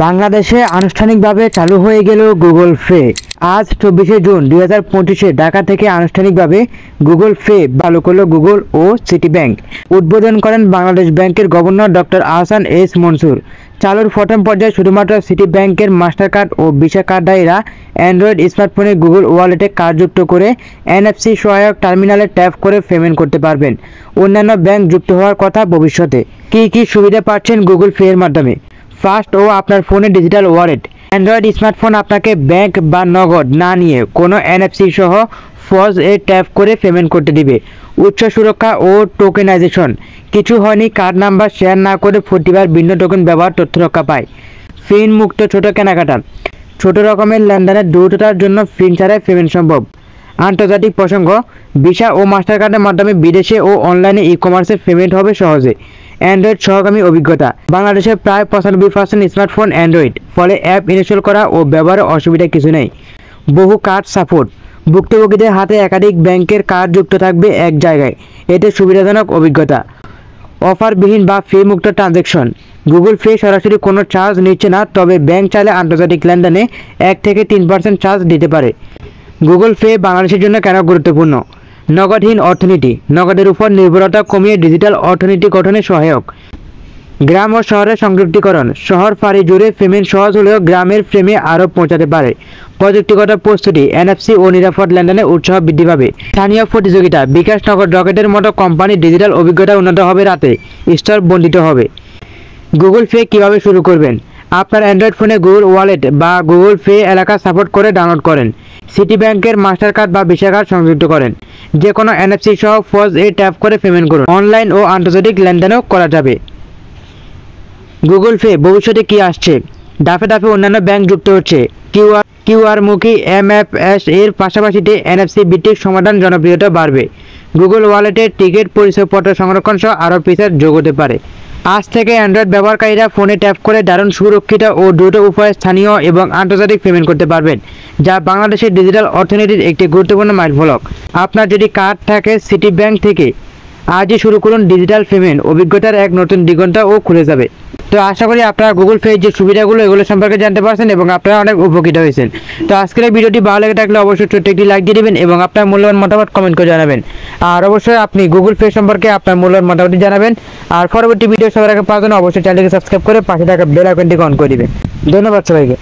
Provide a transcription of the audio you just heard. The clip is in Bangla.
বাংলাদেশে আনুষ্ঠানিকভাবে চালু হয়ে গেল গুগল পে। আজ 24শে জুন 2025-এ ঢাকা থেকে আনুষ্ঠানিকভাবে গুগল পে চালু করল গুগল ও সিটি ব্যাংক। উদ্বোধন করেন বাংলাদেশ ব্যাংকের governor doctor Ahsan S Mansur. চালুর প্রথম পর্যায়ে শুধুমাত্র সিটি ব্যাংকের মাস্টার কার্ড ও ভিসা কার্ডধারীরা অ্যান্ড্রয়েড স্মার্টফোনে গুগল ওয়ালেটে কার্ড যুক্ত করে NFC সহায়ক টার্মিনালে ট্যাপ করে পেমেন্ট করতে পারবেন। অন্যান্য ব্যাংক যুক্ত হওয়ার কথা ভবিষ্যতে। কি সুবিধা পাচ্ছেন গুগল পে এর মাধ্যমে? ফার্স্ট, আপনার ফোনে ডিজিটাল ওয়ালেট। অ্যান্ড্রয়েড স্মার্টফোন আপনাকে ব্যাংক বা নগদ না নিয়ে কোনো NFC সহ ফজ এ ট্যাপ করে পেমেন্ট করতে দিবে। উচ্চ সুরক্ষা ও টোকেনাইজেশন। কিছু হয়নি, কার্ড নাম্বার শেয়ার না করে প্রতিবার ভিন্ন টোকেন ব্যবহার তথ্য রক্ষা পায়। ফিন মুক্ত ছোট কেনাকাটা। ছোট রকমের লেনদেনের দ্রুততার জন্য ফিন ছাড়াই পেমেন্ট সম্ভব। আন্তর্জাতিক প্রসঙ্গ, ভিসা ও মাস্টার কার্ডের মাধ্যমে বিদেশে ও অনলাইনে ই-কমার্সের পেমেন্ট হবে সহজে। অ্যান্ড্রয়েড সহগামী অভিজ্ঞতা। বাংলাদেশের প্রায় 95% স্মার্টফোন অ্যান্ড্রয়েড, ফলে অ্যাপ ইনস্টল করা ও ব্যবহারে অসুবিধা কিছু নেই। বহু কার্ড সাপোর্ট। ভুক্তভোগীদের হাতে একাধিক ব্যাংকের কার্ড যুক্ত থাকবে এক জায়গায়, এতে সুবিধাজনক অভিজ্ঞতা। অফারবিহীন বা ফি মুক্ত ট্রানজ্যাকশন। গুগল পে সরাসরি কোনো চার্জ নিচ্ছে না, তবে ব্যাংক চাইলে আন্তর্জাতিক লেনদেনে 1 থেকে 3% চার্জ দিতে পারে। গুগল পে বাংলাদেশের জন্য কেন গুরুত্বপূর্ণ? নগদহীন অর্থনীতি। নগদের উপর নির্ভরতা কমিয়ে ডিজিটাল অর্থনীতি গঠনে সহায়ক। গ্রাম ও শহরের সংযুক্তিকরণ। শহর ফাঁড়ি জুড়ে পেমেন্ট সহজ হলেও গ্রামের ফ্রেমে আরও পৌঁছাতে পারে। প্রযুক্তিগত প্রস্তুতি। NFC ও নিরাপদ লেনদেনে উৎসাহ বৃদ্ধি পাবে। স্থানীয় প্রতিযোগিতা। বিকাশ, নগদ, রকেটের মতো কোম্পানির ডিজিটাল অভিজ্ঞতা উন্নত হবে, রাতে স্তর বন্ধিত হবে। গুগল পে কীভাবে শুরু করবেন? আপনার অ্যান্ড্রয়েড ফোনে গুগল ওয়ালেট বা গুগল পে এলাকা সাপোর্ট করে ডাউনলোড করেন। সিটি ব্যাংকের মাস্টার কার্ড বা ভিসা কার্ড সংযুক্ত করেন। যে কোনো NFC সহ ফজ এ ট্যাপ করে পেমেন্ট করুন। অনলাইন ও আন্তর্জাতিক লেনদেনও করা যাবে। গুগল পে ভবিষ্যতে কি আসছে? ধাপে ধাপে অন্যান্য ব্যাংক যুক্ত হচ্ছে। কিউআরমুখী MFS এর পাশাপাশি NFC ভিত্তিক সমাধান জনপ্রিয়তা বাড়বে। গুগল ওয়ালেটের টিকিট, পরিচয়পত্র সংরক্ষণ সহ আরও ফিচার যোগ হতে পারে। আজ থেকে অ্যান্ড্রয়েড ব্যবহারকারীরা ফোনে ট্যাপ করে দারুণ সুরক্ষিত ও দ্রুত উপায়ে স্থানীয় এবং আন্তর্জাতিক পেমেন্ট করতে পারবেন, যা বাংলাদেশের ডিজিটাল অর্থনীতির একটি গুরুত্বপূর্ণ মাইলফলক। আপনার যদি কার্ড থাকে সিটি ব্যাংক থেকে, আজই শুরু করুন ডিজিটাল পেমেন্ট। অভিজ্ঞতার এক নতুন দিগন্তও খুলে যাবে। তো আশা করি আপনারা গুগল পে যে সুবিধাগুলো এগুলো সম্পর্কে জানতে পারছেন এবং আপনারা অনেক উপকৃত হয়েছেন। তো আজকের এই ভিডিওটি ভালো লেগে থাকলে অবশ্যই ছোট্ট একটি লাইক দিয়ে দেবেন এবং আপনার মূল্যবান মতামত কমেন্ট করে জানাবেন। আর অবশ্যই আপনি গুগল পে সম্পর্কে আপনার মূল্যবান মতামত জানাবেন। আর পরবর্তী ভিডিও সবার আগে পাওয়ার জন্য অবশ্যই চ্যানেলকে সাবস্ক্রাইব করে পাশে থাকা বেল আইকনটি অন করে দিবেন। ধন্যবাদ সবাইকে।